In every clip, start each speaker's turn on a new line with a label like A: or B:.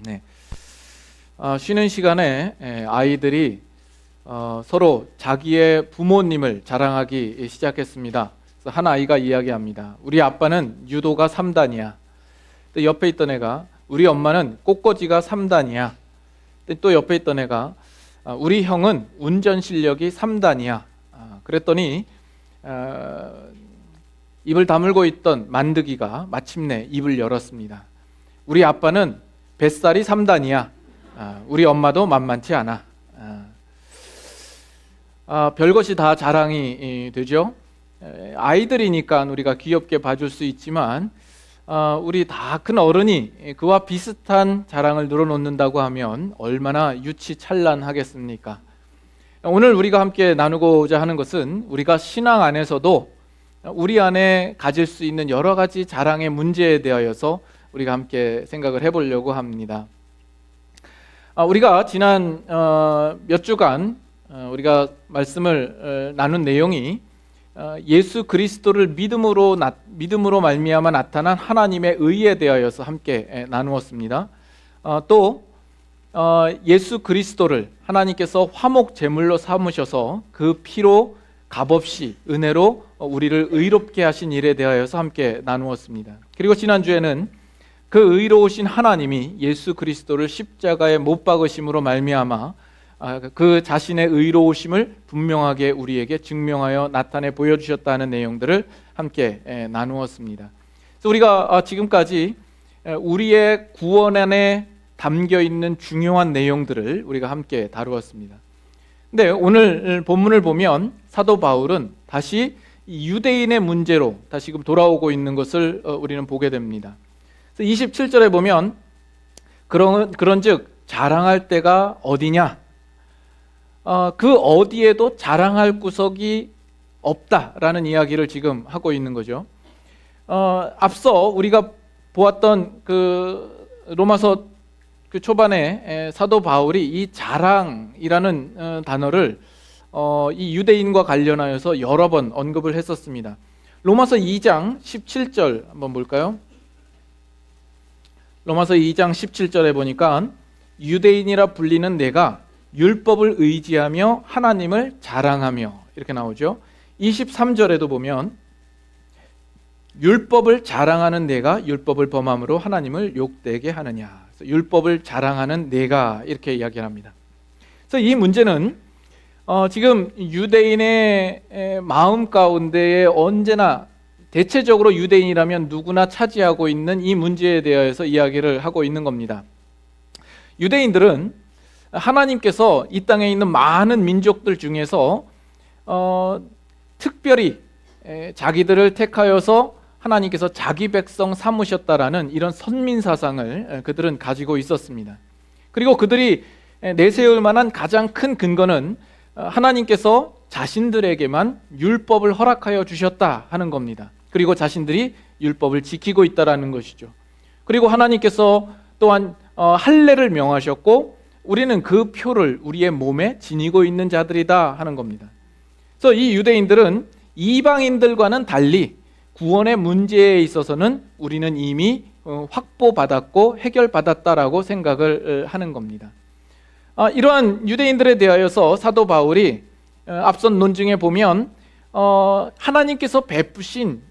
A: 네. 쉬는 시간에 아이들이 서로 자기의 부모님을 자랑하기 시작했습니다. 그래서 한 아이가 이야기합니다. 우리 아빠는 유도가 3단이야. 또 옆에 있던 애가 우리 엄마는 꽃꽂이가 3단이야. 또 옆에 있던 애가 우리 형은 운전 실력이 3단이야. 그랬더니 입을 다물고 있던 만드기가 마침내 입을 열었습니다. 우리 아빠는 뱃살이 3단이야. 우리 엄마도 만만치 않아. 별것이 다 자랑이 되죠. 아이들이니까 우리가 귀엽게 봐줄 수 있지만 우리 다 큰 어른이 그와 비슷한 자랑을 늘어놓는다고 하면 얼마나 유치찬란하겠습니까? 오늘 우리가 함께 나누고자 하는 것은 우리가 신앙 안에서도 우리 안에 가질 수 있는 여러 가지 자랑의 문제에 대하여서 우리가 함께 생각을 해보려고 합니다. 우리가 지난 몇 주간 우리가 말씀을 나눈 내용이 예수 그리스도를 믿음으로 말미암아 나타난 하나님의 의에 대하여서 함께 나누었습니다. 또 예수 그리스도를 하나님께서 화목 제물로 삼으셔서 그 피로 값없이 은혜로 우리를 의롭게 하신 일에 대하여서 함께 나누었습니다. 그리고 지난주에는 그 의로우신 하나님이 예수 그리스도를 십자가에 못 박으심으로 말미암아 그 자신의 의로우심을 분명하게 우리에게 증명하여 나타내 보여주셨다는 내용들을 함께 나누었습니다. 그래서 우리가 지금까지 우리의 구원 안에 담겨 있는 중요한 내용들을 우리가 함께 다루었습니다. 근데 오늘 본문을 보면 사도 바울은 다시 유대인의 문제로 다시금 돌아오고 있는 것을 우리는 보게 됩니다. 27절에 보면 그런즉 자랑할 때가 어디냐? 그 어디에도 자랑할 구석이 없다라는 이야기를 지금 하고 있는 거죠. 앞서 우리가 보았던 그 로마서 그 초반에 사도 바울이 이 자랑이라는 단어를 이 유대인과 관련하여서 여러 번 언급을 했었습니다. 로마서 2장 17절 한번 볼까요? 로마서 2장 17절에 보니까 유대인이라 불리는 내가 율법을 의지하며 하나님을 자랑하며 이렇게 나오죠. 23절에도 보면 율법을 자랑하는 내가 율법을 범함으로 하나님을 욕되게 하느냐. 율법을 자랑하는 내가 이렇게 이야기합니다. 그래서 이 문제는 지금 유대인의 마음 가운데에 언제나 대체적으로 유대인이라면 누구나 차지하고 있는 이 문제에 대해서 이야기를 하고 있는 겁니다. 유대인들은 하나님께서 이 땅에 있는 많은 민족들 중에서 특별히 자기들을 택하여서 하나님께서 자기 백성 삼으셨다라는 이런 선민 사상을 그들은 가지고 있었습니다. 그리고 그들이 내세울 만한 가장 큰 근거는 하나님께서 자신들에게만 율법을 허락하여 주셨다 하는 겁니다. 그리고 자신들이 율법을 지키고 있다라는 것이죠. 그리고 하나님께서 또한 할례를 명하셨고 우리는 그 표를 우리의 몸에 지니고 있는 자들이다 하는 겁니다. 그래서 이 유대인들은 이방인들과는 달리 구원의 문제에 있어서는 우리는 이미 확보받았고 해결받았다라고 생각을 하는 겁니다. 이러한 유대인들에 대하여서 사도 바울이 앞선 논증에 보면 하나님께서 베푸신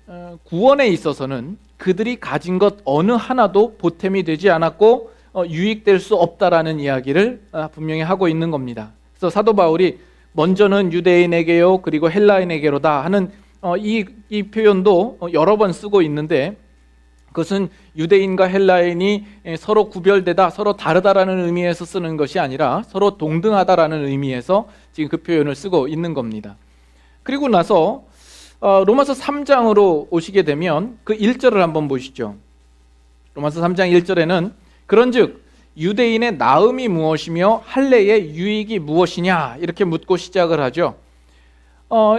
A: 구원에 있어서는 그들이 가진 것 어느 하나도 보탬이 되지 않았고 유익될 수 없다라는 이야기를 분명히 하고 있는 겁니다. 그래서 사도 바울이 먼저는 유대인에게요 그리고 헬라인에게로다 하는 이 표현도 여러 번 쓰고 있는데 그것은 유대인과 헬라인이 서로 구별되다 서로 다르다라는 의미에서 쓰는 것이 아니라 서로 동등하다라는 의미에서 지금 그 표현을 쓰고 있는 겁니다. 그리고 나서 로마서 3장으로 오시게 되면 그 1절을 한번 보시죠. 로마서 3장 1절에는 그런즉 유대인의 나음이 무엇이며 할례의 유익이 무엇이냐 이렇게 묻고 시작을 하죠.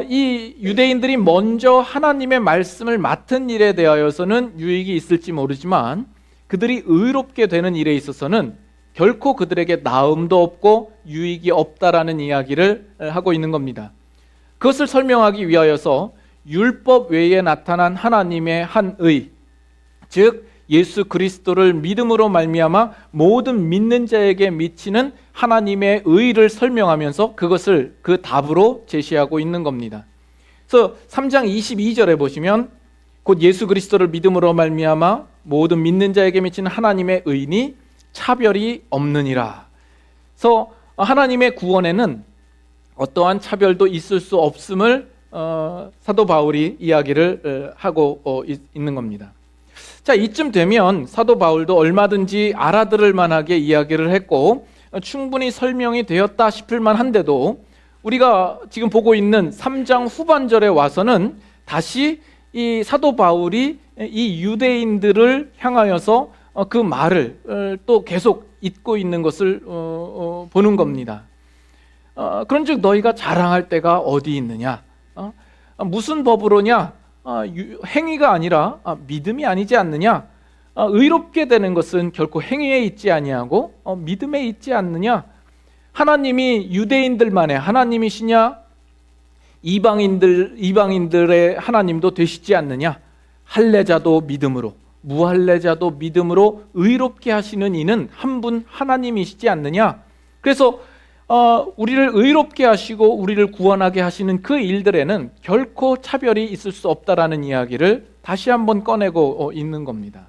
A: 이 유대인들이 먼저 하나님의 말씀을 맡은 일에 대하여서는 유익이 있을지 모르지만 그들이 의롭게 되는 일에 있어서는 결코 그들에게 나음도 없고 유익이 없다라는 이야기를 하고 있는 겁니다. 그것을 설명하기 위하여서 율법 외에 나타난 하나님의 한 의, 즉 예수 그리스도를 믿음으로 말미암아 모든 믿는 자에게 미치는 하나님의 의를 설명하면서 그것을 그 답으로 제시하고 있는 겁니다. 그래서 3장 22절에 보시면 곧 예수 그리스도를 믿음으로 말미암아 모든 믿는 자에게 미치는 하나님의 의니 차별이 없느니라. 그래서 하나님의 구원에는 어떠한 차별도 있을 수 없음을 사도 바울이 이야기를 하고 있는 겁니다. 자, 이쯤 되면 사도 바울도 얼마든지 알아들을 만하게 이야기를 했고 충분히 설명이 되었다 싶을 만한데도 우리가 지금 보고 있는 3장 후반절에 와서는 다시 이 사도 바울이 이 유대인들을 향하여서 그 말을 또 계속 잇고 있는 것을 보는 겁니다. 그런즉 너희가 자랑할 때가 어디 있느냐? 무슨 법으로냐? 행위가 아니라 믿음이 아니지 않느냐? 의롭게 되는 것은 결코 행위에 있지 아니하고 믿음에 있지 않느냐? 하나님이 유대인들만의 하나님이시냐? 이방인들의 하나님도 되시지 않느냐? 할례자도 믿음으로, 무할례자도 믿음으로 의롭게 하시는 이는 한 분 하나님이시지 않느냐? 그래서 우리를 의롭게 하시고 우리를 구원하게 하시는 그 일들에는 결코 차별이 있을 수 없다라는 이야기를 다시 한번 꺼내고 있는 겁니다.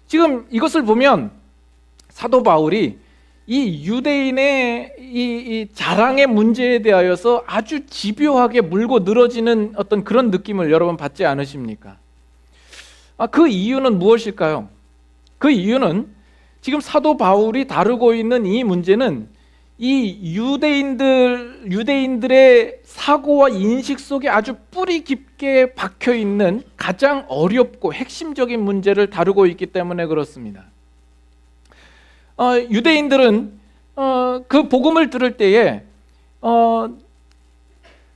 A: 지금 이것을 보면 사도 바울이 이 유대인의 이 자랑의 문제에 대하여서 아주 집요하게 물고 늘어지는 어떤 그런 느낌을 여러분 받지 않으십니까? 그 이유는 무엇일까요? 그 이유는 지금 사도 바울이 다루고 있는 이 문제는 이 유대인들의 사고와 인식 속에 아주 뿌리 깊게 박혀 있는 가장 어렵고 핵심적인 문제를 다루고 있기 때문에 그렇습니다. 유대인들은 그 복음을 들을 때에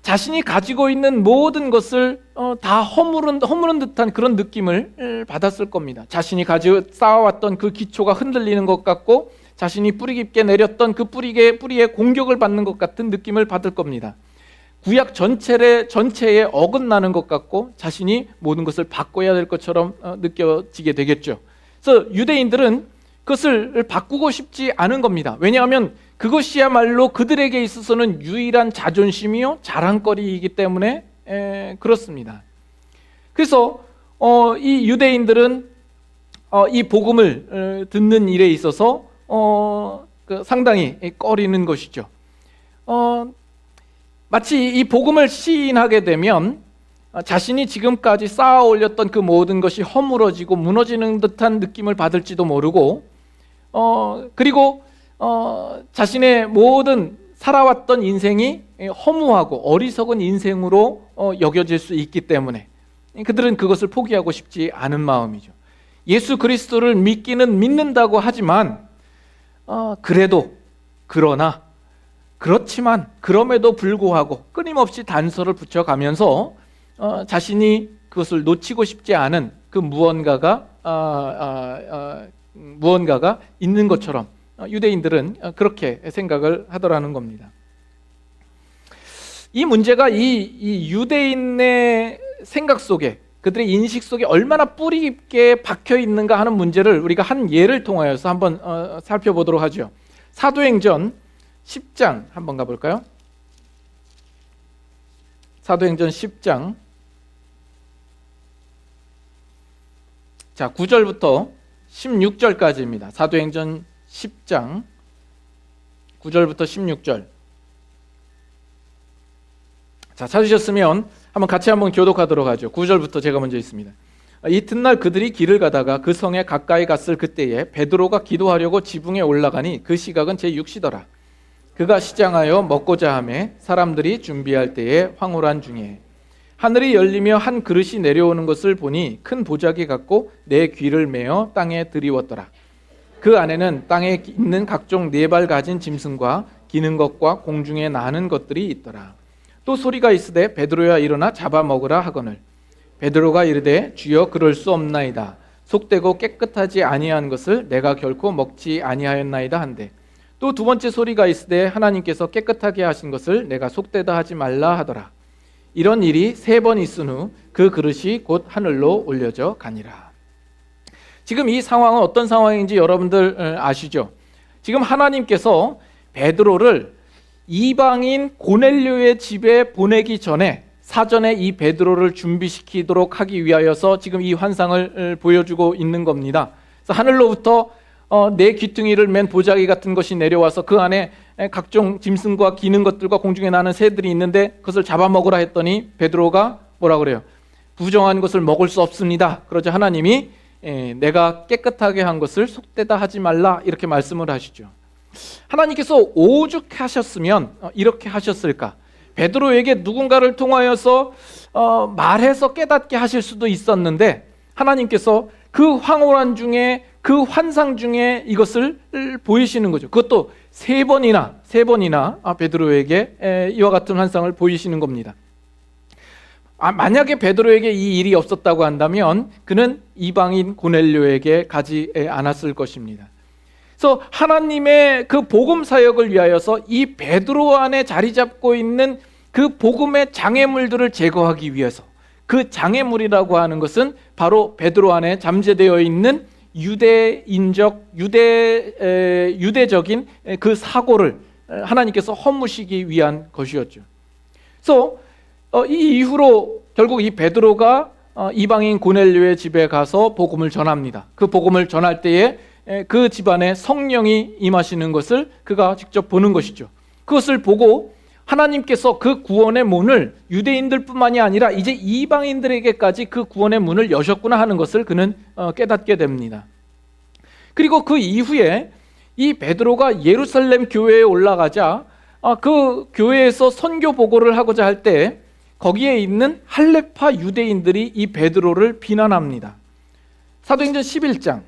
A: 자신이 가지고 있는 모든 것을 다 허무른 듯한 그런 느낌을 받았을 겁니다. 자신이 쌓아왔던 그 기초가 흔들리는 것 같고 자신이 뿌리 깊게 내렸던 그 뿌리에 공격을 받는 것 같은 느낌을 받을 겁니다. 구약 전체에 어긋나는 것 같고 자신이 모든 것을 바꿔야 될 것처럼 느껴지게 되겠죠. 그래서 유대인들은 그것을 바꾸고 싶지 않은 겁니다. 왜냐하면 그것이야말로 그들에게 있어서는 유일한 자존심이요 자랑거리이기 때문에 그렇습니다. 그래서 이 유대인들은 이 복음을 듣는 일에 있어서 상당히 꺼리는 것이죠. 마치 이 복음을 시인하게 되면 자신이 지금까지 쌓아 올렸던 그 모든 것이 허물어지고 무너지는 듯한 느낌을 받을지도 모르고 그리고 자신의 모든 살아왔던 인생이 허무하고 어리석은 인생으로 여겨질 수 있기 때문에 그들은 그것을 포기하고 싶지 않은 마음이죠. 예수 그리스도를 믿기는 믿는다고 하지만 그러나 그렇지만 그럼에도 불구하고 끊임없이 단서를 붙여가면서 자신이 그것을 놓치고 싶지 않은 그 무언가가 있는 것처럼 유대인들은 그렇게 생각을 하더라는 겁니다. 이 문제가 이 유대인의 생각 속에 그들의 인식 속에 얼마나 뿌리 깊게 박혀 있는가 하는 문제를 우리가 한 예를 통하여서 한번 살펴보도록 하죠. 사도행전 10장 한번 가볼까요? 사도행전 10장 자 9절부터 16절까지입니다. 사도행전 10장 9절부터 16절. 자, 찾으셨으면 같이 한번 교독하도록 하죠. 9절부터 제가 먼저 읽습니다. 이튿날 그들이 길을 가다가 그 성에 가까이 갔을 그때에 베드로가 기도하려고 지붕에 올라가니 그 시각은 제6시더라. 그가 시장하여 먹고자 하매 사람들이 준비할 때에 황홀한 중에 하늘이 열리며 한 그릇이 내려오는 것을 보니 큰 보자기 같고 내 귀를 메어 땅에 들이웠더라. 그 안에는 땅에 있는 각종 네 발 가진 짐승과 기는 것과 공중에 나는 것들이 있더라. 또 소리가 있으되 베드로야 일어나 잡아먹으라 하거늘 베드로가 이르되 주여 그럴 수 없나이다. 속되고 깨끗하지 아니한 것을 내가 결코 먹지 아니하였나이다 한데 또 두 번째 소리가 있으되 하나님께서 깨끗하게 하신 것을 내가 속되다 하지 말라 하더라. 이런 일이 3번 있은 후 그 그릇이 곧 하늘로 올려져 가니라. 지금 이 상황은 어떤 상황인지 여러분들 아시죠? 지금 하나님께서 베드로를 이방인 고넬료의 집에 보내기 전에 사전에 이 베드로를 준비시키도록 하기 위하여서 지금 이 환상을 보여주고 있는 겁니다. 그래서 하늘로부터 네 귀퉁이를 맨 보자기 같은 것이 내려와서 그 안에 각종 짐승과 기는 것들과 공중에 나는 새들이 있는데 그것을 잡아먹으라 했더니 베드로가 뭐라 그래요? 부정한 것을 먹을 수 없습니다. 그러자 하나님이 내가 깨끗하게 한 것을 속되다 하지 말라 이렇게 말씀을 하시죠. 하나님께서 오죽하셨으면 이렇게 하셨을까? 베드로에게 누군가를 통하여서 말해서 깨닫게 하실 수도 있었는데 하나님께서 그 황홀한 중에 그 환상 중에 이것을 보이시는 거죠. 그것도 세 번이나 베드로에게 이와 같은 환상을 보이시는 겁니다. 만약에 베드로에게 이 일이 없었다고 한다면 그는 이방인 고넬료에게 가지 않았을 것입니다. 그래서 하나님의 그 복음 사역을 위하여서 이 베드로 안에 자리 잡고 있는 그 복음의 장애물들을 제거하기 위해서, 그 장애물이라고 하는 것은 바로 베드로 안에 잠재되어 있는 유대적인 그 사고를 하나님께서 허무시기 위한 것이었죠. 그래서 이 이후로 결국 이 베드로가 이방인 고넬료의 집에 가서 복음을 전합니다. 그 복음을 전할 때에 그 집안에 성령이 임하시는 것을 그가 직접 보는 것이죠. 그것을 보고 하나님께서 그 구원의 문을 유대인들뿐만이 아니라 이제 이방인들에게까지 그 구원의 문을 여셨구나 하는 것을 그는 깨닫게 됩니다. 그리고 그 이후에 이 베드로가 예루살렘 교회에 올라가자 그 교회에서 선교 보고를 하고자 할 때 거기에 있는 할레파 유대인들이 이 베드로를 비난합니다. 사도행전 11장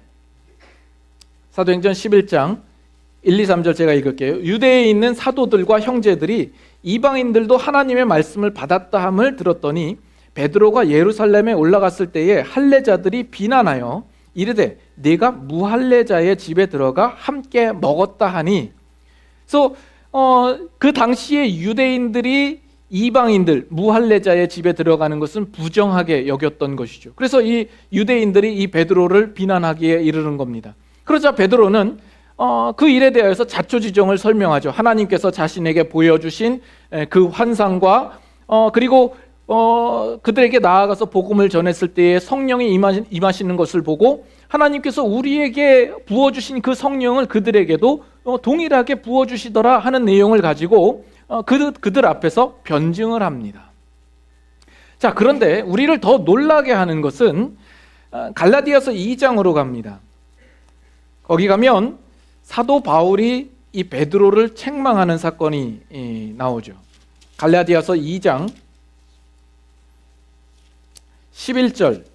A: 1, 2, 3절 제가 읽을게요. 유대에 있는 사도들과 형제들이 이방인들도 하나님의 말씀을 받았다 함을 들었더니 베드로가 예루살렘에 올라갔을 때에 할례자들이 비난하여 이르되 네가 무할례자의 집에 들어가 함께 먹었다 하니. 그래서 그 당시에 유대인들이 이방인들 무할례자의 집에 들어가는 것은 부정하게 여겼던 것이죠. 그래서 이 유대인들이 이 베드로를 비난하기에 이르는 겁니다. 그러자 베드로는 그 일에 대해서 자초지종을 설명하죠. 하나님께서 자신에게 보여주신 그 환상과 그리고 그들에게 나아가서 복음을 전했을 때에 성령이 임하시는 것을 보고 하나님께서 우리에게 부어주신 그 성령을 그들에게도 동일하게 부어주시더라 하는 내용을 가지고 그들 앞에서 변증을 합니다. 자, 그런데 우리를 더 놀라게 하는 것은 갈라디아서 2장으로 갑니다. 거기 가면 사도 바울이 이 베드로를 책망하는 사건이 나오죠. 갈라디아서 2장 11절부터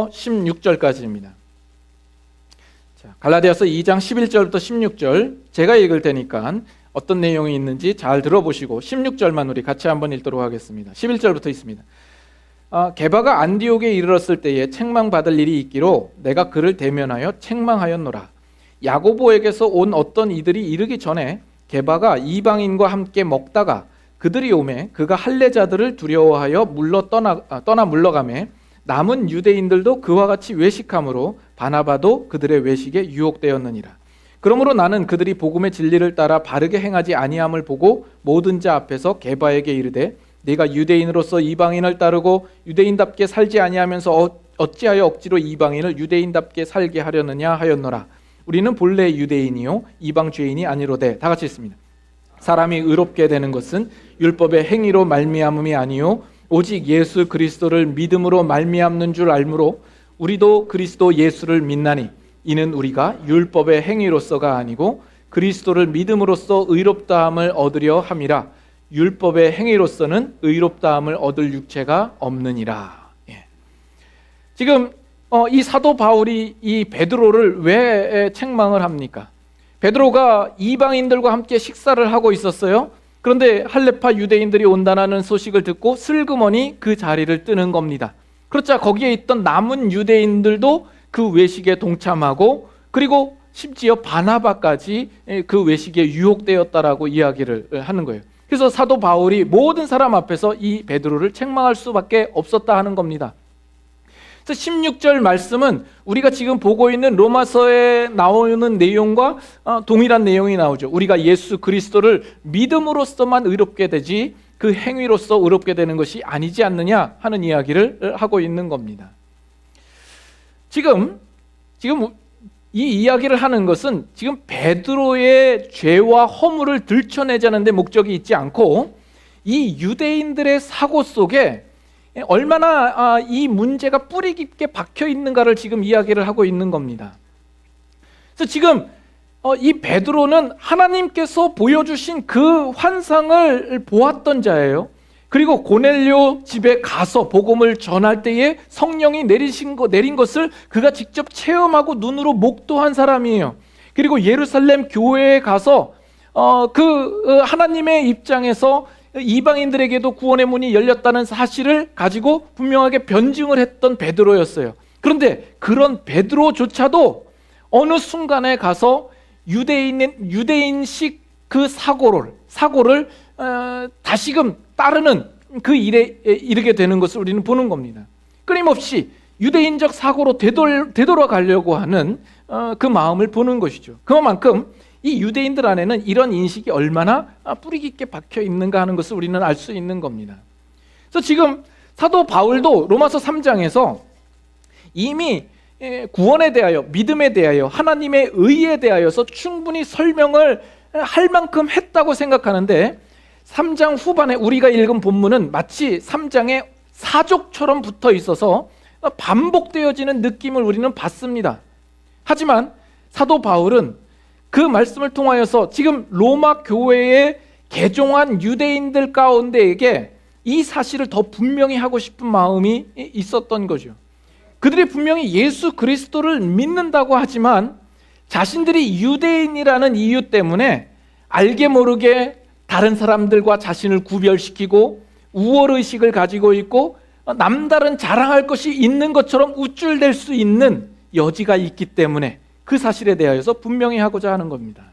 A: 16절까지입니다. 자, 갈라디아서 2장 11절부터 16절 제가 읽을 테니까 어떤 내용이 있는지 잘 들어보시고 16절만 우리 같이 한번 읽도록 하겠습니다. 11절부터 있습니다. 게바가 안디옥에 이르렀을 때에 책망받을 일이 있기로 내가 그를 대면하여 책망하였노라. 야고보에게서 온 어떤 이들이 이르기 전에 게바가 이방인과 함께 먹다가 그들이 오매 그가 할례자들을 두려워하여 떠나 물러가매 남은 유대인들도 그와 같이 외식함으로 바나바도 그들의 외식에 유혹되었느니라. 그러므로 나는 그들이 복음의 진리를 따라 바르게 행하지 아니함을 보고 모든 자 앞에서 게바에게 이르되 네가 유대인으로서 이방인을 따르고 유대인답게 살지 아니하면서 어찌하여 억지로 이방인을 유대인답게 살게 하려느냐 하였노라. 우리는 본래 유대인이요 이방 죄인이 아니로되. 다 같이 있습니다. 사람이 의롭게 되는 것은 율법의 행위로 말미암음이 아니요 오직 예수 그리스도를 믿음으로 말미암는 줄 알므로 우리도 그리스도 예수를 믿나니 이는 우리가 율법의 행위로서가 아니고 그리스도를 믿음으로써 의롭다함을 얻으려 함이라. 율법의 행위로서는 의롭다함을 얻을 육체가 없느니라. 지금 이 사도 바울이 이 베드로를 왜 책망을 합니까? 베드로가 이방인들과 함께 식사를 하고 있었어요. 그런데 할레파 유대인들이 온다는 소식을 듣고 슬그머니 그 자리를 뜨는 겁니다. 그렇자 거기에 있던 남은 유대인들도 그 외식에 동참하고 그리고 심지어 바나바까지 그 외식에 유혹되었다라고 이야기를 하는 거예요. 그래서 사도 바울이 모든 사람 앞에서 이 베드로를 책망할 수밖에 없었다 하는 겁니다. 그래서 16절 말씀은 우리가 지금 보고 있는 로마서에 나오는 내용과 동일한 내용이 나오죠. 우리가 예수 그리스도를 믿음으로써만 의롭게 되지 그 행위로서 의롭게 되는 것이 아니지 않느냐 하는 이야기를 하고 있는 겁니다. 지금 이 이야기를 하는 것은 지금 베드로의 죄와 허물을 들춰내자는 데 목적이 있지 않고 이 유대인들의 사고 속에 얼마나 이 문제가 뿌리 깊게 박혀 있는가를 지금 이야기를 하고 있는 겁니다. 그래서 지금 이 베드로는 하나님께서 보여주신 그 환상을 보았던 자예요. 그리고 고넬료 집에 가서 복음을 전할 때에 성령이 내린 것을 그가 직접 체험하고 눈으로 목도한 사람이에요. 그리고 예루살렘 교회에 가서 하나님의 입장에서 이방인들에게도 구원의 문이 열렸다는 사실을 가지고 분명하게 변증을 했던 베드로였어요. 그런데 그런 베드로조차도 어느 순간에 가서 유대인식 그 사고를 다시금 따르는 그 일에 이르게 되는 것을 우리는 보는 겁니다. 끊임없이 유대인적 사고로 되돌아가려고 하는 그 마음을 보는 것이죠. 그만큼 이 유대인들 안에는 이런 인식이 얼마나 뿌리 깊게 박혀 있는가 하는 것을 우리는 알 수 있는 겁니다. 그래서 지금 사도 바울도 로마서 3장에서 이미 구원에 대하여, 믿음에 대하여, 하나님의 의에 대하여서 충분히 설명을 할 만큼 했다고 생각하는데 3장 후반에 우리가 읽은 본문은 마치 3장의 사족처럼 붙어 있어서 반복되어지는 느낌을 우리는 받습니다. 하지만 사도 바울은 그 말씀을 통하여서 지금 로마 교회에 개종한 유대인들 가운데에게 이 사실을 더 분명히 하고 싶은 마음이 있었던 거죠. 그들이 분명히 예수 그리스도를 믿는다고 하지만 자신들이 유대인이라는 이유 때문에 알게 모르게 다른 사람들과 자신을 구별시키고 우월의식을 가지고 있고 남다른 자랑할 것이 있는 것처럼 우쭐댈 수 있는 여지가 있기 때문에 그 사실에 대하여서 분명히 하고자 하는 겁니다.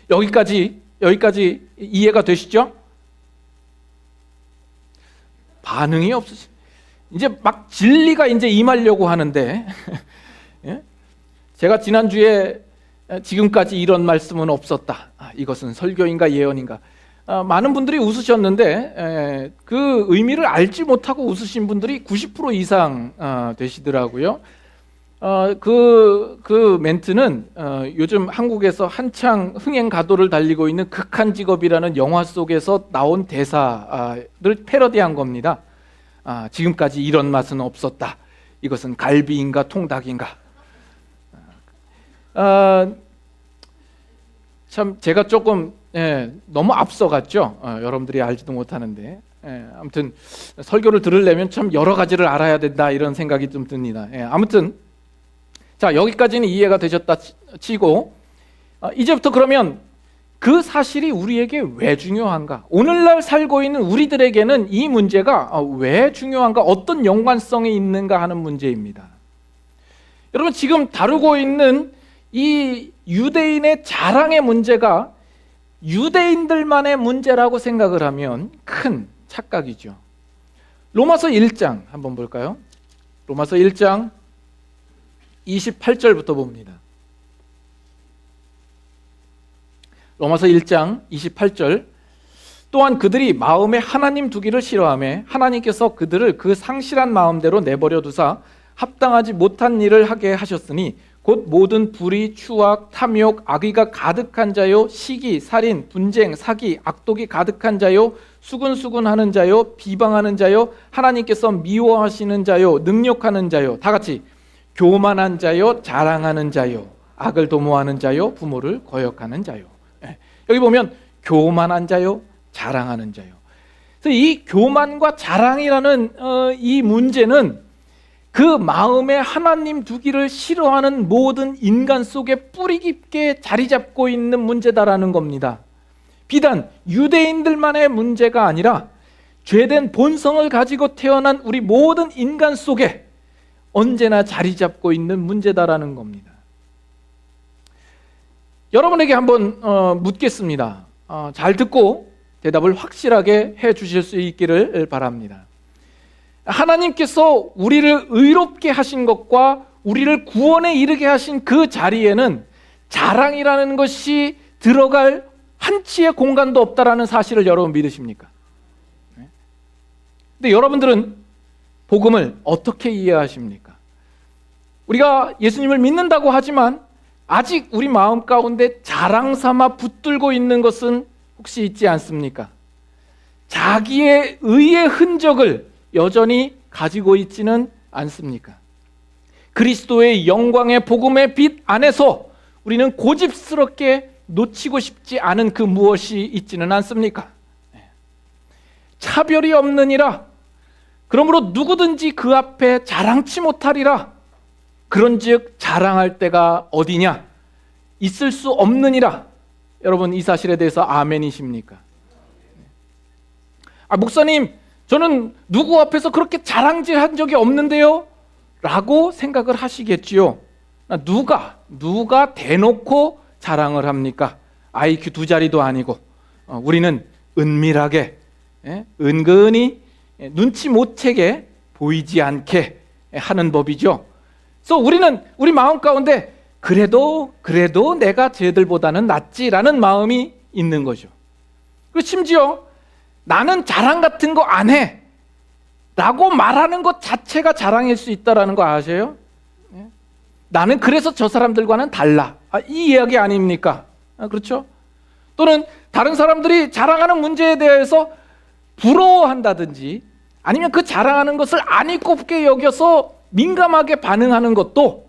A: 여기까지 이해가 되시죠? 반응이 없으시죠? 이제 막 진리가 이제 임하려고 하는데 제가 지난주에 지금까지 이런 말씀은 없었다. 이것은 설교인가 예언인가. 많은 분들이 웃으셨는데 그 의미를 알지 못하고 웃으신 분들이 90% 이상 되시더라고요. 그 멘트는 요즘 한국에서 한창 흥행가도를 달리고 있는 극한 직업이라는 영화 속에서 나온 대사를 패러디한 겁니다. 지금까지 이런 맛은 없었다. 이것은 갈비인가 통닭인가. 참 제가 조금 너무 앞서갔죠. 여러분들이 알지도 못하는데 아무튼 설교를 들으려면 참 여러 가지를 알아야 된다 이런 생각이 좀 듭니다. 아무튼 자, 여기까지는 이해가 되셨다 치고 이제부터 그러면 그 사실이 우리에게 왜 중요한가? 오늘날 살고 있는 우리들에게는 이 문제가 왜 중요한가? 어떤 연관성이 있는가 하는 문제입니다. 여러분 지금 다루고 있는 이 유대인의 자랑의 문제가 유대인들만의 문제라고 생각을 하면 큰 착각이죠. 로마서 1장 한번 볼까요? 로마서 1장 28절부터 봅니다. 로마서 1장 28절 또한 그들이 마음에 하나님 두기를 싫어하며 하나님께서 그들을 그 상실한 마음대로 내버려 두사 합당하지 못한 일을 하게 하셨으니 곧 모든 불의, 추악, 탐욕, 악의가 가득한 자요, 시기, 살인, 분쟁, 사기, 악독이 가득한 자요, 수근수근하는 자요, 비방하는 자요, 하나님께서 미워하시는 자요, 능욕하는 자요, 다 같이 교만한 자요, 자랑하는 자요, 악을 도모하는 자요, 부모를 거역하는 자요. 여기 보면 교만한 자요, 자랑하는 자요. 그래서 이 교만과 자랑이라는 이 문제는 그 마음에 하나님 두기를 싫어하는 모든 인간 속에 뿌리 깊게 자리 잡고 있는 문제다라는 겁니다. 비단 유대인들만의 문제가 아니라 죄된 본성을 가지고 태어난 우리 모든 인간 속에 언제나 자리 잡고 있는 문제다라는 겁니다. 여러분에게 한번 묻겠습니다. 잘 듣고 대답을 확실하게 해 주실 수 있기를 바랍니다. 하나님께서 우리를 의롭게 하신 것과 우리를 구원에 이르게 하신 그 자리에는 자랑이라는 것이 들어갈 한치의 공간도 없다라는 사실을 여러분 믿으십니까? 근데 여러분들은 복음을 어떻게 이해하십니까? 우리가 예수님을 믿는다고 하지만 아직 우리 마음 가운데 자랑 삼아 붙들고 있는 것은 혹시 있지 않습니까? 자기의 의의 흔적을 여전히 가지고 있지는 않습니까? 그리스도의 영광의 복음의 빛 안에서 우리는 고집스럽게 놓치고 싶지 않은 그 무엇이 있지는 않습니까? 차별이 없느니라. 그러므로 누구든지 그 앞에 자랑치 못하리라. 그런즉 자랑할 때가 어디냐? 있을 수 없느니라. 여러분 이 사실에 대해서 아멘이십니까? 목사님, 저는 누구 앞에서 그렇게 자랑질한 적이 없는데요? 라고 생각을 하시겠지요. 누가 대놓고 자랑을 합니까? IQ 2자리도 아니고 우리는 은밀하게 은근히 눈치 못 채게 보이지 않게 하는 법이죠. 그래서 우리는 우리 마음 가운데 그래도 내가 쟤들보다는 낫지라는 마음이 있는 거죠. 그리고 심지어 나는 자랑 같은 거 안 해 라고 말하는 것 자체가 자랑일 수 있다는 거 아세요? 나는 그래서 저 사람들과는 달라. 이 이야기 아닙니까? 그렇죠? 또는 다른 사람들이 자랑하는 문제에 대해서 부러워한다든지 아니면 그 자랑하는 것을 아니 꼽게 여겨서 민감하게 반응하는 것도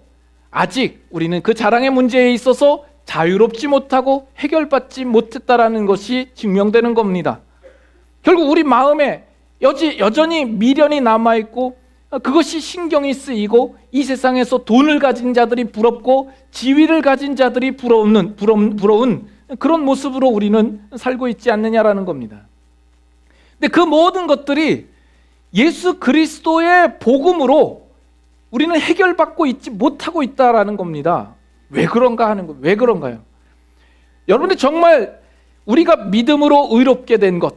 A: 아직 우리는 그 자랑의 문제에 있어서 자유롭지 못하고 해결받지 못했다라는 것이 증명되는 겁니다. 결국 우리 마음에 여전히 미련이 남아있고 그것이 신경이 쓰이고 이 세상에서 돈을 가진 자들이 부럽고 지위를 가진 자들이 부러운 그런 모습으로 우리는 살고 있지 않느냐라는 겁니다. 근데 그 모든 것들이 예수 그리스도의 복음으로 우리는 해결받고 있지 못하고 있다라는 겁니다. 왜 그런가 하는 거, 왜 그런가요? 여러분들 정말 우리가 믿음으로 의롭게 된 것,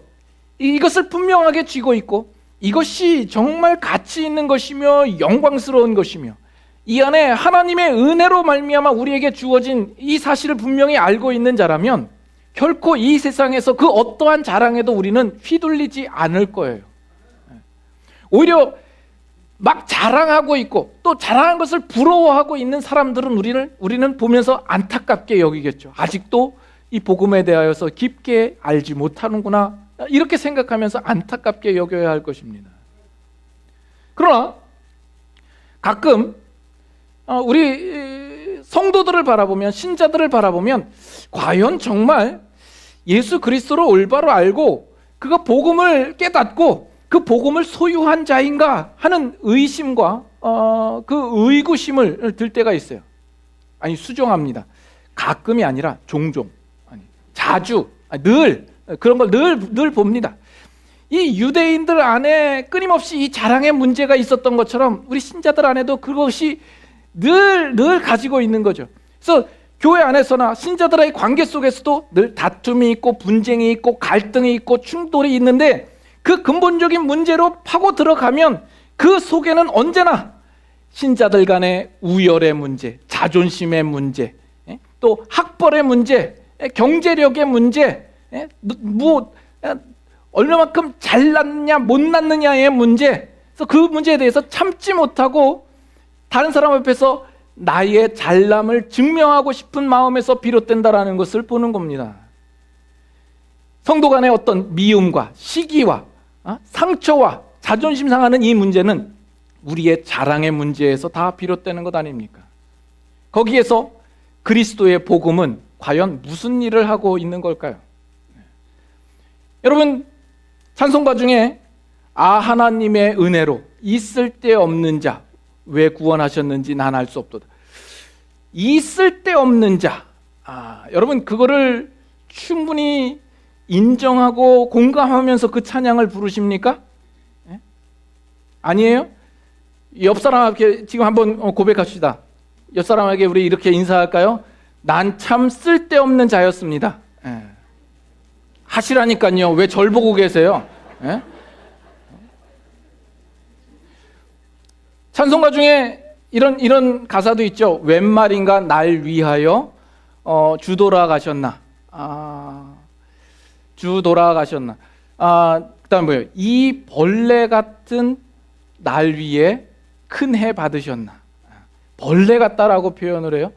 A: 이것을 분명하게 쥐고 있고 이것이 정말 가치 있는 것이며 영광스러운 것이며 이 안에 하나님의 은혜로 말미암아 우리에게 주어진 이 사실을 분명히 알고 있는 자라면 결코 이 세상에서 그 어떠한 자랑에도 우리는 휘둘리지 않을 거예요. 오히려 막 자랑하고 있고 또 자랑한 것을 부러워하고 있는 사람들은 우리는 보면서 안타깝게 여기겠죠. 아직도 이 복음에 대하여서 깊게 알지 못하는구나, 이렇게 생각하면서 안타깝게 여겨야 할 것입니다. 그러나 가끔 우리 성도들을 바라보면, 신자들을 바라보면 과연 정말 예수 그리스도를 올바로 알고 그가 복음을 깨닫고 그 복음을 소유한 자인가 하는 의심과 그 의구심을 들 때가 있어요. 아니, 수정합니다. 가끔이 아니라 종종, 자주, 늘 그런 걸 늘 봅니다. 이 유대인들 안에 끊임없이 이 자랑의 문제가 있었던 것처럼 우리 신자들 안에도 그것이 늘 가지고 있는 거죠. 그래서 교회 안에서나 신자들의 관계 속에서도 늘 다툼이 있고 분쟁이 있고 갈등이 있고 충돌이 있는데 그 근본적인 문제로 파고 들어가면 그 속에는 언제나 신자들 간의 우열의 문제, 자존심의 문제, 또 학벌의 문제, 경제력의 문제, 얼마만큼 잘났냐 못났느냐의 문제, 그래서 그 문제에 대해서 참지 못하고 다른 사람 앞에서 나의 잘남을 증명하고 싶은 마음에서 비롯된다라는 것을 보는 겁니다. 성도 간의 어떤 미움과 시기와 상처와 자존심 상하는 이 문제는 우리의 자랑의 문제에서 다 비롯되는 것 아닙니까? 거기에서 그리스도의 복음은 과연 무슨 일을 하고 있는 걸까요? 여러분, 찬송가 중에 하나님의 은혜로 있을 데 없는 자 왜 구원하셨는지 난 알 수 없도다. 있을 데 없는 자, 여러분 그거를 충분히 인정하고 공감하면서 그 찬양을 부르십니까? 아니에요? 옆 사람에게 지금 한번 고백합시다. 옆 사람에게 우리 이렇게 인사할까요? 난 참 쓸데없는 자였습니다. 하시라니까요. 왜 절 보고 계세요? 예? 찬송가 중에 이런 가사도 있죠. 웬 말인가 날 위하여 주 돌아가셨나. 주 돌아가셨나. 그다음 뭐예요? 이 벌레 같은 날 위에 큰 해 받으셨나. 벌레 같다라고 표현을 해요.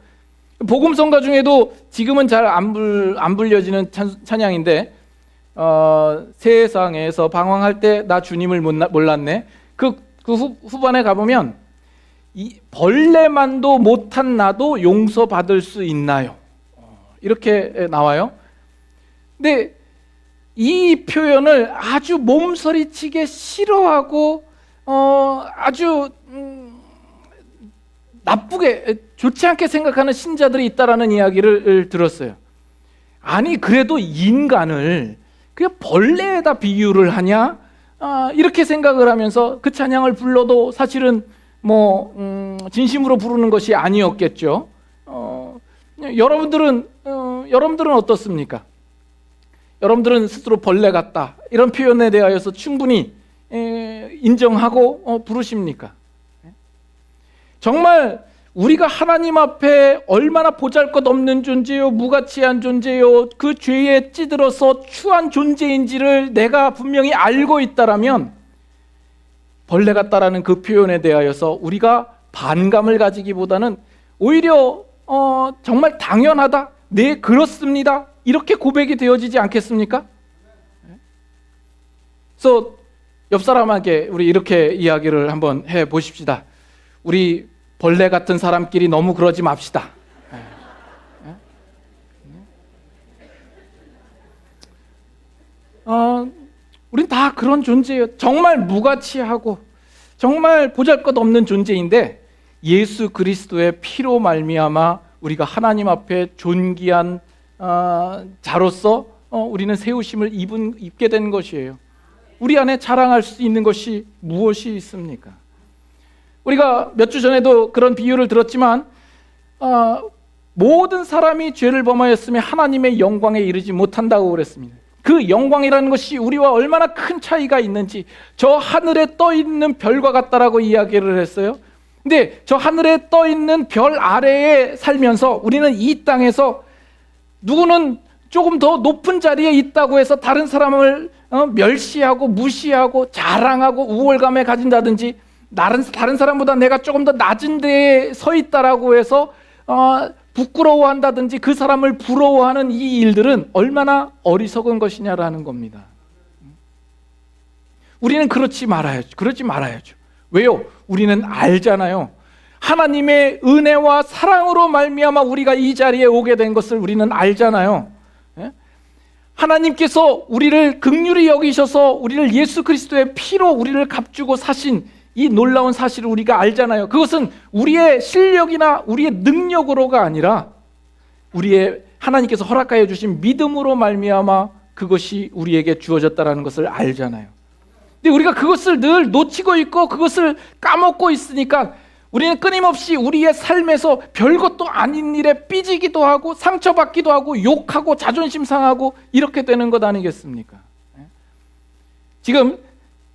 A: 복음성가 중에도 지금은 잘 안 불려지는 찬양인데 세상에서 방황할 때 나 주님을 몰랐네. 그 후반에 가보면 이 벌레만도 못한 나도 용서받을 수 있나요? 이렇게 나와요. 근데 이 표현을 아주 몸서리치게 싫어하고 아주 나쁘게 좋지 않게 생각하는 신자들이 있다라는 이야기를 들었어요. 아니 그래도 인간을 그냥 벌레에다 비유를 하냐? 이렇게 생각을 하면서 그 찬양을 불러도 사실은 진심으로 부르는 것이 아니었겠죠. 여러분들은 어떻습니까? 여러분들은 스스로 벌레 같다 이런 표현에 대하여서 충분히 인정하고 부르십니까? 정말 우리가 하나님 앞에 얼마나 보잘것없는 존재요, 무가치한 존재요, 그 죄에 찌들어서 추한 존재인지를 내가 분명히 알고 있다라면 벌레 같다라는 그 표현에 대하여서 우리가 반감을 가지기보다는 오히려 정말 당연하다, 네 그렇습니다 이렇게 고백이 되어지지 않겠습니까? 그래서 옆 사람에게 우리 이렇게 이야기를 한번 해 보십시다. 우리 벌레 같은 사람끼리 너무 그러지 맙시다. 우린 다 그런 존재예요. 정말 무가치하고 정말 보잘것없는 존재인데 예수 그리스도의 피로 말미암아 우리가 하나님 앞에 존귀한 자로서 우리는 세우심을 입게 된 것이에요. 우리 안에 자랑할 수 있는 것이 무엇이 있습니까? 우리가 몇 주 전에도 그런 비유를 들었지만 모든 사람이 죄를 범하였으면 하나님의 영광에 이르지 못한다고 그랬습니다. 그 영광이라는 것이 우리와 얼마나 큰 차이가 있는지 저 하늘에 떠 있는 별과 같다라고 이야기를 했어요. 근데 저 하늘에 떠 있는 별 아래에 살면서 우리는 이 땅에서 누구는 조금 더 높은 자리에 있다고 해서 다른 사람을 멸시하고 무시하고 자랑하고 우월감에 가진다든지 다른 사람보다 내가 조금 더 낮은 데에 서 있다라고 해서 부끄러워한다든지 그 사람을 부러워하는 이 일들은 얼마나 어리석은 것이냐라는 겁니다. 우리는 그러지 말아야죠. 왜요? 우리는 알잖아요. 하나님의 은혜와 사랑으로 말미암아 우리가 이 자리에 오게 된 것을 우리는 알잖아요. 하나님께서 우리를 긍휼히 여기셔서 우리를 예수 그리스도의 피로 우리를 값주고 사신 이 놀라운 사실을 우리가 알잖아요. 그것은 우리의 실력이나 우리의 능력으로가 아니라 우리의 하나님께서 허락하여 주신 믿음으로 말미암아 그것이 우리에게 주어졌다는 것을 알잖아요. 근데 우리가 그것을 늘 놓치고 있고 그것을 까먹고 있으니까 우리는 끊임없이 우리의 삶에서 별것도 아닌 일에 삐지기도 하고 상처받기도 하고 욕하고 자존심 상하고 이렇게 되는 것 아니겠습니까? 지금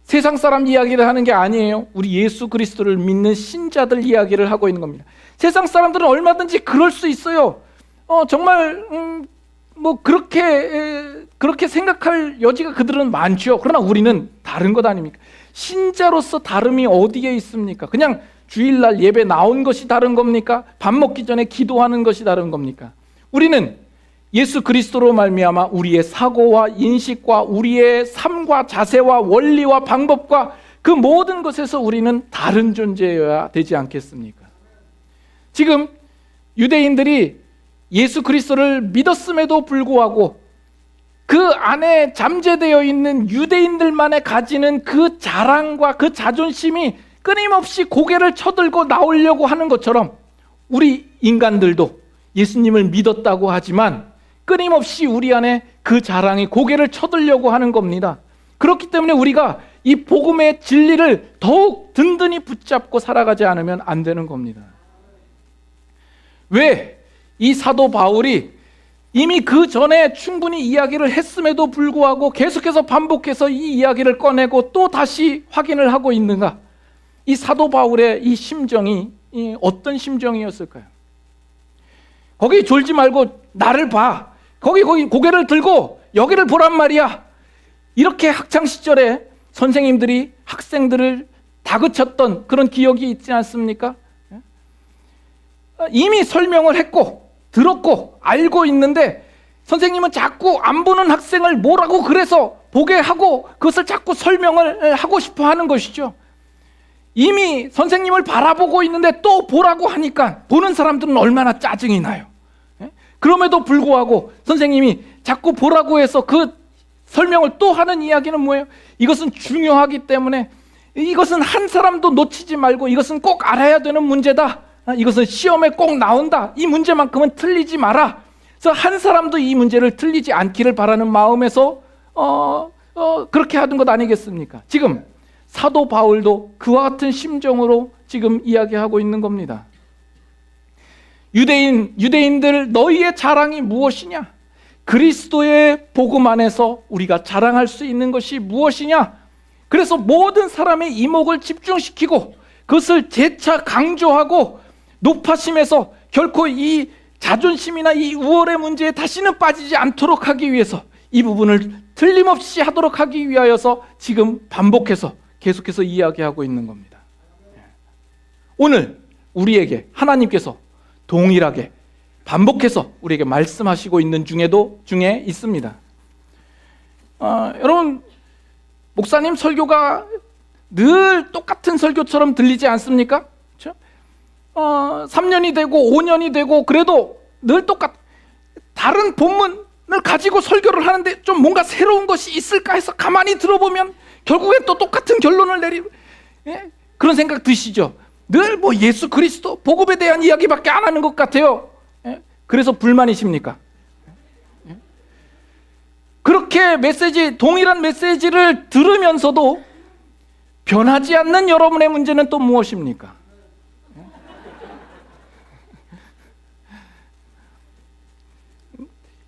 A: 세상 사람 이야기를 하는 게 아니에요. 우리 예수 그리스도를 믿는 신자들 이야기를 하고 있는 겁니다. 세상 사람들은 얼마든지 그럴 수 있어요. 정말 그렇게 생각할 여지가 그들은 많죠. 그러나 우리는 다른 것 아닙니까? 신자로서 다름이 어디에 있습니까? 그냥 주일날 예배 나온 것이 다른 겁니까? 밥 먹기 전에 기도하는 것이 다른 겁니까? 우리는 예수 그리스도로 말미암아 우리의 사고와 인식과 우리의 삶과 자세와 원리와 방법과 그 모든 것에서 우리는 다른 존재여야 되지 않겠습니까? 지금 유대인들이 예수 그리스도를 믿었음에도 불구하고 그 안에 잠재되어 있는 유대인들만의 가지는 그 자랑과 그 자존심이 끊임없이 고개를 쳐들고 나오려고 하는 것처럼 우리 인간들도 예수님을 믿었다고 하지만 끊임없이 우리 안에 그 자랑이 고개를 쳐들려고 하는 겁니다. 그렇기 때문에 우리가 이 복음의 진리를 더욱 든든히 붙잡고 살아가지 않으면 안 되는 겁니다. 왜 이 사도 바울이 이미 그 전에 충분히 이야기를 했음에도 불구하고 계속해서 반복해서 이 이야기를 꺼내고 또 다시 확인을 하고 있는가? 이 사도 바울의 이 심정이 어떤 심정이었을까요? 거기 졸지 말고 나를 봐. 거기 고개를 들고 여기를 보란 말이야. 이렇게 학창 시절에 선생님들이 학생들을 다그쳤던 그런 기억이 있지 않습니까? 이미 설명을 했고 들었고 알고 있는데 선생님은 자꾸 안 보는 학생을 뭐라고 그래서 보게 하고 그것을 자꾸 설명을 하고 싶어 하는 것이죠. 이미 선생님을 바라보고 있는데 또 보라고 하니까 보는 사람들은 얼마나 짜증이 나요. 그럼에도 불구하고 선생님이 자꾸 보라고 해서 그 설명을 또 하는 이야기는 뭐예요? 이것은 중요하기 때문에 이것은 한 사람도 놓치지 말고 이것은 꼭 알아야 되는 문제다. 이것은 시험에 꼭 나온다. 이 문제만큼은 틀리지 마라. 그래서 한 사람도 이 문제를 틀리지 않기를 바라는 마음에서 그렇게 하는 것 아니겠습니까? 지금 사도 바울도 그와 같은 심정으로 지금 이야기하고 있는 겁니다. 유대인들 너희의 자랑이 무엇이냐? 그리스도의 복음 안에서 우리가 자랑할 수 있는 것이 무엇이냐? 그래서 모든 사람의 이목을 집중시키고 그것을 재차 강조하고 높아심에서 결코 이 자존심이나 이 우월의 문제에 다시는 빠지지 않도록 하기 위해서 이 부분을 틀림없이 하도록 하기 위하여서 지금 반복해서 계속해서 이야기하고 있는 겁니다. 오늘 우리에게 하나님께서 동일하게 반복해서 우리에게 말씀하시고 있는 중에 있습니다. 여러분, 목사님 설교가 늘 똑같은 설교처럼 들리지 않습니까? 그렇죠? 3년이 되고 5년이 되고 그래도 늘 다른 본문을 가지고 설교를 하는데 좀 뭔가 새로운 것이 있을까 해서 가만히 들어보면 결국엔 또 똑같은 결론을 내리고 그런 생각 드시죠? 늘 뭐 예수 그리스도 복음에 대한 이야기밖에 안 하는 것 같아요. 그래서 불만이십니까? 그렇게 동일한 메시지를 들으면서도 변하지 않는 여러분의 문제는 또 무엇입니까?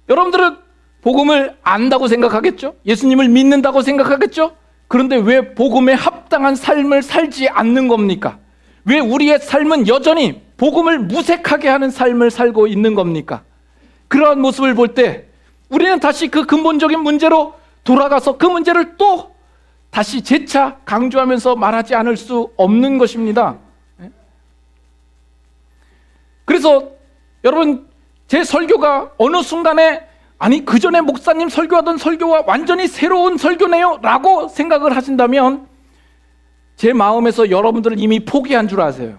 A: 여러분들은 복음을 안다고 생각하겠죠? 예수님을 믿는다고 생각하겠죠? 그런데 왜 복음에 합당한 삶을 살지 않는 겁니까? 왜 우리의 삶은 여전히 복음을 무색하게 하는 삶을 살고 있는 겁니까? 그러한 모습을 볼 때 우리는 다시 그 근본적인 문제로 돌아가서 그 문제를 또 다시 재차 강조하면서 말하지 않을 수 없는 것입니다. 그래서 여러분, 제 설교가 어느 순간에 아니 그 전에 목사님 설교하던 설교와 완전히 새로운 설교네요 라고 생각을 하신다면 제 마음에서 여러분들을 이미 포기한 줄 아세요.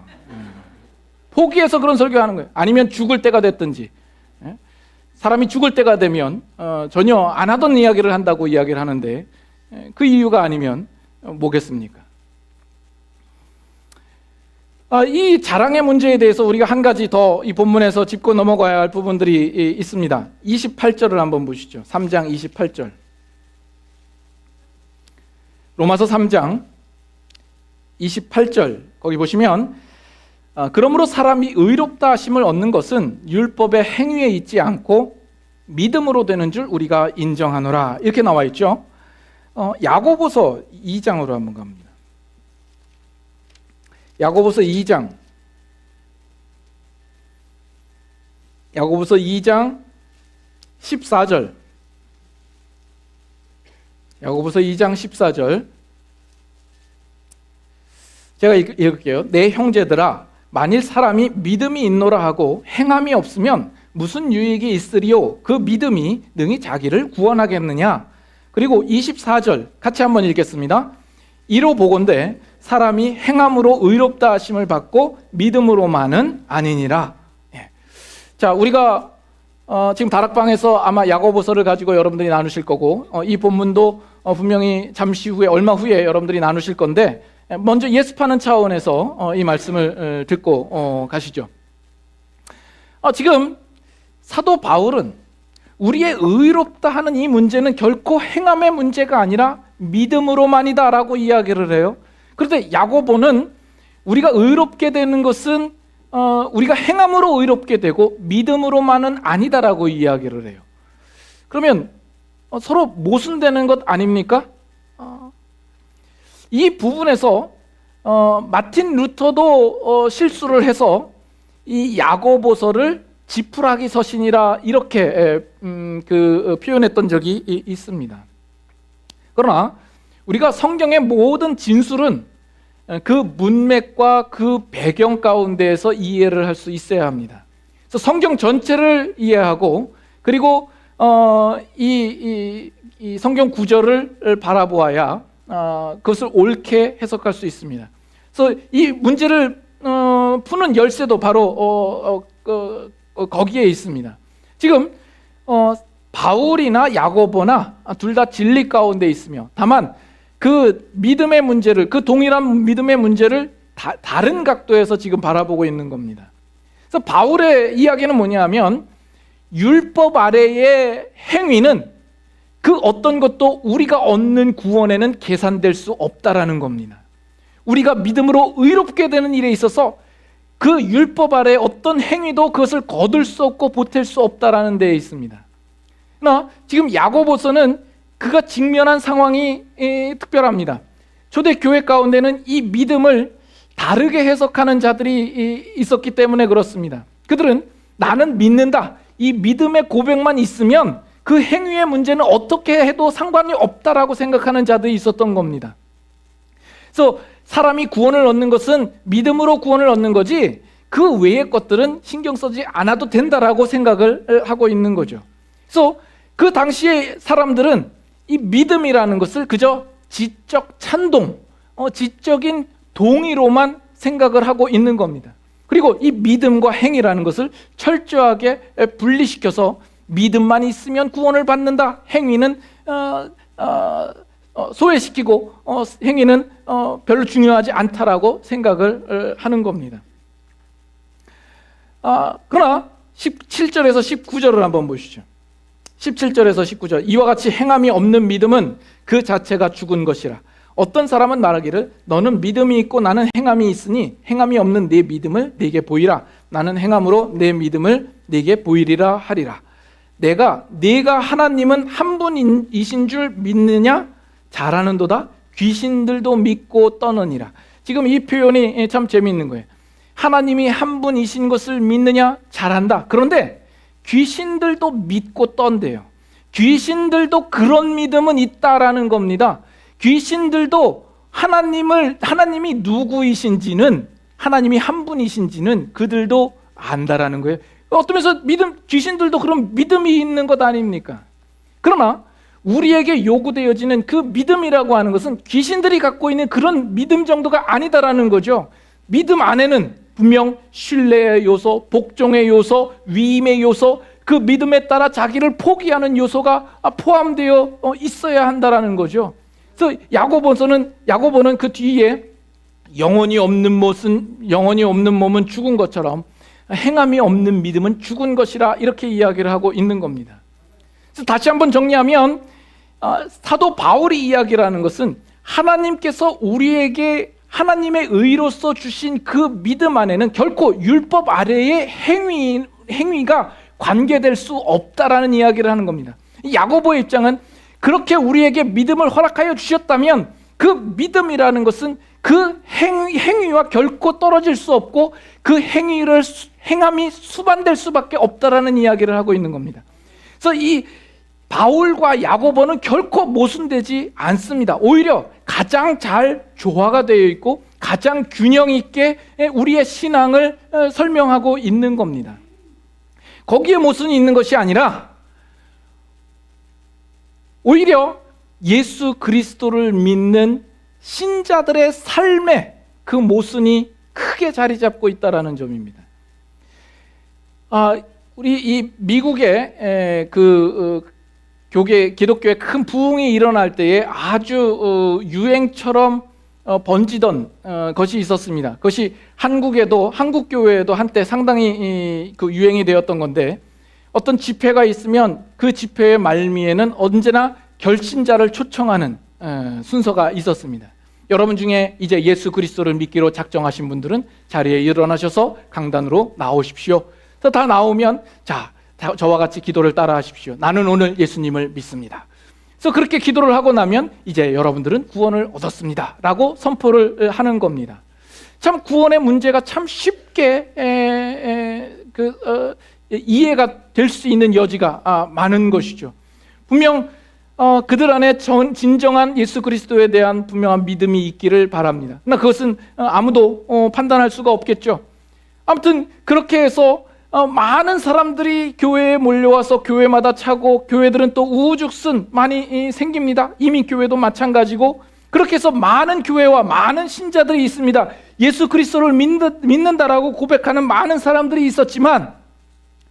A: 포기해서 그런 설교하는 거예요. 아니면 죽을 때가 됐든지. 사람이 죽을 때가 되면 전혀 안 하던 이야기를 한다고 이야기를 하는데 그 이유가 아니면 뭐겠습니까? 이 자랑의 문제에 대해서 우리가 한 가지 더 이 본문에서 짚고 넘어가야 할 부분들이 있습니다. 28절을 한번 보시죠. 3장 28절. 로마서 3장 28절 거기 보시면 그러므로 사람이 의롭다 하심을 얻는 것은 율법의 행위에 있지 않고 믿음으로 되는 줄 우리가 인정하노라 이렇게 나와 있죠. 야고보서 2장으로 한번 갑니다. 야고보서 2장 14절 야고보서 2장 14절 제가 읽을게요. 내 형제들아 만일 사람이 믿음이 있노라 하고 행함이 없으면 무슨 유익이 있으리요? 그 믿음이 능히 자기를 구원하겠느냐? 그리고 24절 같이 한번 읽겠습니다. 이로 보건대 사람이 행함으로 의롭다 하심을 받고 믿음으로만은 아니니라. 자, 우리가 지금 다락방에서 아마 야고보서를 가지고 여러분들이 나누실 거고 이 본문도 분명히 잠시 후에 얼마 후에 여러분들이 나누실 건데 먼저 예습하는 차원에서 이 말씀을 듣고 가시죠. 지금 사도 바울은 우리의 의롭다 하는 이 문제는 결코 행함의 문제가 아니라 믿음으로만이다 라고 이야기를 해요. 그런데 야고보는 우리가 의롭게 되는 것은 우리가 행함으로 의롭게 되고 믿음으로만은 아니다라고 이야기를 해요. 그러면 서로 모순되는 것 아닙니까? 이 부분에서 마틴 루터도 실수를 해서 이 야고보서를 지푸라기 서신이라 이렇게 표현했던 적이 있습니다. 그러나 우리가 성경의 모든 진술은 그 문맥과 그 배경 가운데에서 이해를 할 수 있어야 합니다. 그래서 성경 전체를 이해하고 그리고 이 성경 구절을 바라보아야 그것을 옳게 해석할 수 있습니다. 그래서 이 문제를 푸는 열쇠도 바로 거기에 있습니다. 지금 바울이나 야고보나 둘 다 진리 가운데 있으며 다만 그 믿음의 문제를, 그 동일한 믿음의 문제를 다른 각도에서 지금 바라보고 있는 겁니다. 그래서 바울의 이야기는 뭐냐면 율법 아래의 행위는 그 어떤 것도 우리가 얻는 구원에는 계산될 수 없다라는 겁니다. 우리가 믿음으로 의롭게 되는 일에 있어서 그 율법 아래 어떤 행위도 그것을 거둘 수 없고 보탤 수 없다라는 데에 있습니다. 그러나 지금 야고보서는 그가 직면한 상황이 특별합니다. 초대교회 가운데는 이 믿음을 다르게 해석하는 자들이 있었기 때문에 그렇습니다. 그들은 나는 믿는다, 이 믿음의 고백만 있으면 그 행위의 문제는 어떻게 해도 상관이 없다라고 생각하는 자들이 있었던 겁니다. 그래서 사람이 구원을 얻는 것은 믿음으로 구원을 얻는 거지 그 외의 것들은 신경 쓰지 않아도 된다라고 생각을 하고 있는 거죠. 그래서 그 당시의 사람들은 이 믿음이라는 것을 그저 지적 찬동, 지적인 동의로만 생각을 하고 있는 겁니다. 그리고 이 믿음과 행위라는 것을 철저하게 분리시켜서 믿음만 있으면 구원을 받는다, 행위는 소외시키고 행위는 별로 중요하지 않다라고 생각을 하는 겁니다. 그러나 17절에서 19절을 한번 보시죠. 17절에서 19절, 이와 같이 행함이 없는 믿음은 그 자체가 죽은 것이라. 어떤 사람은 말하기를 너는 믿음이 있고 나는 행함이 있으니 행함이 없는 내 믿음을 네게 보이라. 나는 행함으로 내 믿음을 네게 보이리라 하리라. 내가 하나님은 한 분이신 줄 믿느냐? 잘하는도다. 귀신들도 믿고 떠느니라. 지금 이 표현이 참 재미있는 거예요. 하나님이 한 분이신 것을 믿느냐? 잘한다. 그런데 귀신들도 믿고 떤대요. 귀신들도 그런 믿음은 있다라는 겁니다. 귀신들도 하나님이 누구이신지는, 하나님이 한 분이신지는 그들도 안다라는 거예요. 어떤 면에서 귀신들도 그런 믿음이 있는 것 아닙니까? 그러나 우리에게 요구되어지는 그 믿음이라고 하는 것은 귀신들이 갖고 있는 그런 믿음 정도가 아니다라는 거죠. 믿음 안에는 분명 신뢰의 요소, 복종의 요소, 위임의 요소, 그 믿음에 따라 자기를 포기하는 요소가 포함되어 있어야 한다라는 거죠. 그래서 야고보는 그 뒤에 영혼이 없는 몸은 죽은 것처럼 행함이 없는 믿음은 죽은 것이라 이렇게 이야기를 하고 있는 겁니다. 그래서 다시 한번 정리하면 사도 바울이 이야기라는 것은 하나님께서 우리에게 하나님의 의로서 주신 그 믿음 안에는 결코 율법 아래의 행위가 관계될 수 없다라는 이야기를 하는 겁니다. 야고보의 입장은 그렇게 우리에게 믿음을 허락하여 주셨다면 그 믿음이라는 것은 그 행위와 결코 떨어질 수 없고 그 행함이 수반될 수밖에 없다라는 이야기를 하고 있는 겁니다. 그래서 이 바울과 야고보는 결코 모순되지 않습니다. 오히려 가장 잘 조화가 되어 있고 가장 균형 있게 우리의 신앙을 설명하고 있는 겁니다. 거기에 모순이 있는 것이 아니라 오히려 예수 그리스도를 믿는 신자들의 삶에 그 모순이 크게 자리 잡고 있다라는 점입니다. 우리 이 미국의 기독교에 큰 부흥이 일어날 때에 아주 유행처럼 번지던 것이 있었습니다. 그것이 한국 교회에도 한때 상당히 그 유행이 되었던 건데, 어떤 집회가 있으면 그 집회의 말미에는 언제나 결신자를 초청하는 순서가 있었습니다. 여러분 중에 이제 예수 그리스도를 믿기로 작정하신 분들은 자리에 일어나셔서 강단으로 나오십시오. 그래서 다 나오면 저와 같이 기도를 따라 하십시오. 나는 오늘 예수님을 믿습니다. 그래서 그렇게 기도를 하고 나면 이제 여러분들은 구원을 얻었습니다 라고 선포를 하는 겁니다. 참 구원의 문제가 참 쉽게 이해가 될 수 있는 여지가 많은 것이죠. 분명 그들 안에 진정한 예수 그리스도에 대한 분명한 믿음이 있기를 바랍니다. 그러나 그것은 아무도 판단할 수가 없겠죠. 아무튼 그렇게 해서 많은 사람들이 교회에 몰려와서 교회마다 차고, 교회들은 또 우후죽순 많이 생깁니다. 이민 교회도 마찬가지고, 그렇게 해서 많은 교회와 많은 신자들이 있습니다. 예수 그리스도를 믿는다라고 고백하는 많은 사람들이 있었지만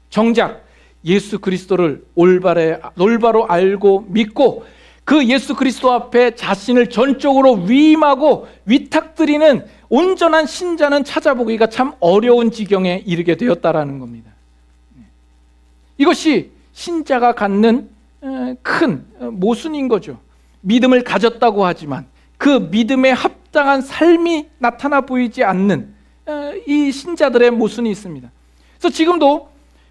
A: 정작 예수 그리스도를 올바로 알고 믿고 그 예수 그리스도 앞에 자신을 전적으로 위임하고 위탁드리는 온전한 신자는 찾아보기가 참 어려운 지경에 이르게 되었다라는 겁니다. 이것이 신자가 갖는 큰 모순인 거죠. 믿음을 가졌다고 하지만 그 믿음에 합당한 삶이 나타나 보이지 않는 이 신자들의 모순이 있습니다. 그래서 지금도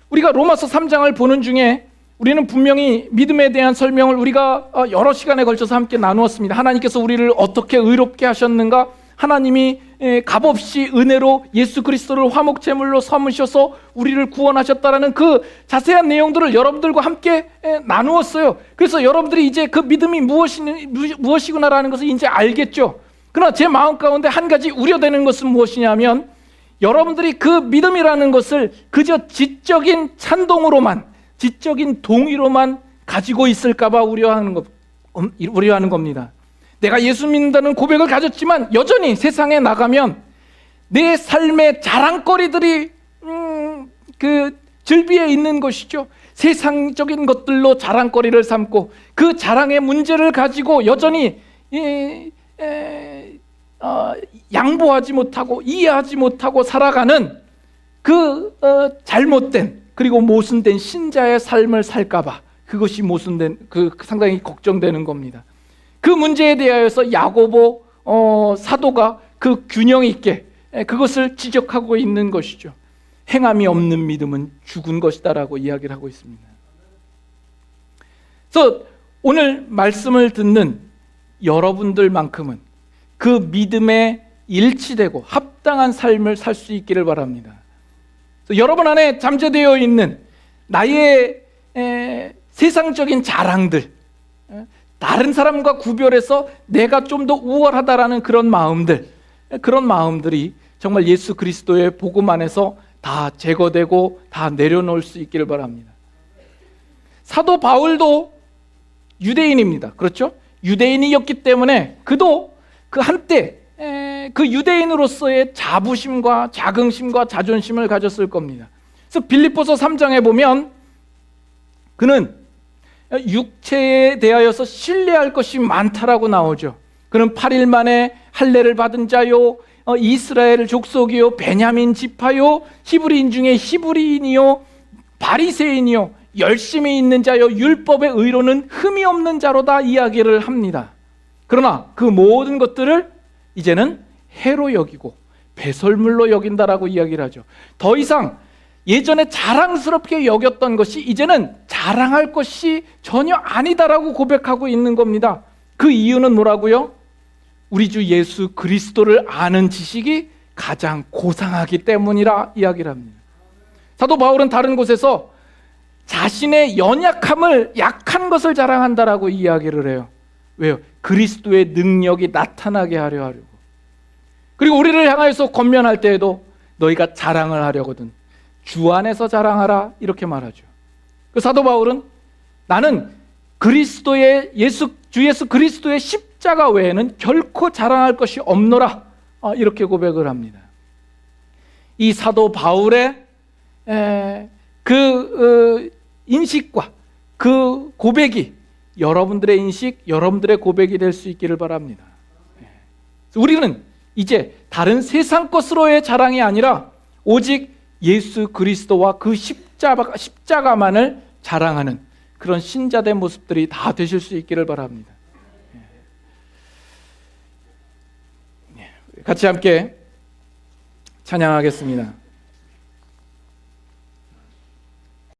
A: 우리가 로마서 3장을 보는 중에 우리는 분명히 믿음에 대한 설명을 우리가 여러 시간에 걸쳐서 함께 나누었습니다. 하나님께서 우리를 어떻게 의롭게 하셨는가, 하나님이 값없이 은혜로 예수 그리스도를 화목제물로 삼으셔서 우리를 구원하셨다라는 그 자세한 내용들을 여러분들과 함께 나누었어요. 그래서 여러분들이 이제 그 믿음이 무엇이구나라는 것을 이제 알겠죠. 그러나 제 마음 가운데 한 가지 우려되는 것은 무엇이냐면, 여러분들이 그 믿음이라는 것을 그저 지적인 찬동으로만, 지적인 동의로만 가지고 있을까 봐 우려하는 겁니다. 내가 예수 믿는다는 고백을 가졌지만 여전히 세상에 나가면 내 삶의 자랑거리들이 그 즐비에 있는 것이죠. 세상적인 것들로 자랑거리를 삼고 그 자랑의 문제를 가지고 여전히 양보하지 못하고 이해하지 못하고 살아가는 그 잘못된 그리고 모순된 신자의 삶을 살까봐 그것이 모순된 상당히 걱정되는 겁니다. 그 문제에 대하여서 야고보 사도가 그 균형 있게 그것을 지적하고 있는 것이죠. 행함이 없는 믿음은 죽은 것이다라고 이야기를 하고 있습니다. 그래서 오늘 말씀을 듣는 여러분들만큼은 그 믿음에 일치되고 합당한 삶을 살 수 있기를 바랍니다. 여러분 안에 잠재되어 있는 나의 세상적인 자랑들, 다른 사람과 구별해서 내가 좀 더 우월하다라는 그런 마음들이 정말 예수 그리스도의 복음 안에서 다 제거되고 다 내려놓을 수 있기를 바랍니다. 사도 바울도 유대인입니다. 그렇죠? 유대인이었기 때문에 그도 그 한때 그 유대인으로서의 자부심과 자긍심과 자존심을 가졌을 겁니다. 그래서 빌립보서 3장에 보면 그는 육체에 대하여서 신뢰할 것이 많다라고 나오죠. 그는 8일 만에 할례를 받은 자요, 이스라엘 족속이요, 베냐민 지파요, 히브리인 중에 히브리인이요, 바리새인이요, 열심히 있는 자요, 율법의 의로는 흠이 없는 자로다 이야기를 합니다. 그러나 그 모든 것들을 이제는 해로 여기고 배설물로 여긴다라고 이야기를 하죠. 더 이상 예전에 자랑스럽게 여겼던 것이 이제는 자랑할 것이 전혀 아니다라고 고백하고 있는 겁니다. 그 이유는 뭐라고요? 우리 주 예수 그리스도를 아는 지식이 가장 고상하기 때문이라 이야기를 합니다. 사도 바울은 다른 곳에서 자신의 연약함을, 약한 것을 자랑한다라고 이야기를 해요. 왜요? 그리스도의 능력이 나타나게 하려고. 그리고 우리를 향하여서 권면할 때에도 너희가 자랑을 하려거든 주 안에서 자랑하라 이렇게 말하죠. 그 사도 바울은 나는 그리스도의 주 예수 그리스도의 십자가 외에는 결코 자랑할 것이 없노라 이렇게 고백을 합니다. 이 사도 바울의 그 인식과 그 고백이 여러분들의 인식, 여러분들의 고백이 될 수 있기를 바랍니다. 우리는 이제 다른 세상 것으로의 자랑이 아니라 오직 예수 그리스도와 그 십자가만을 자랑하는 그런 신자된 모습들이 다 되실 수 있기를 바랍니다. 같이 함께 찬양하겠습니다.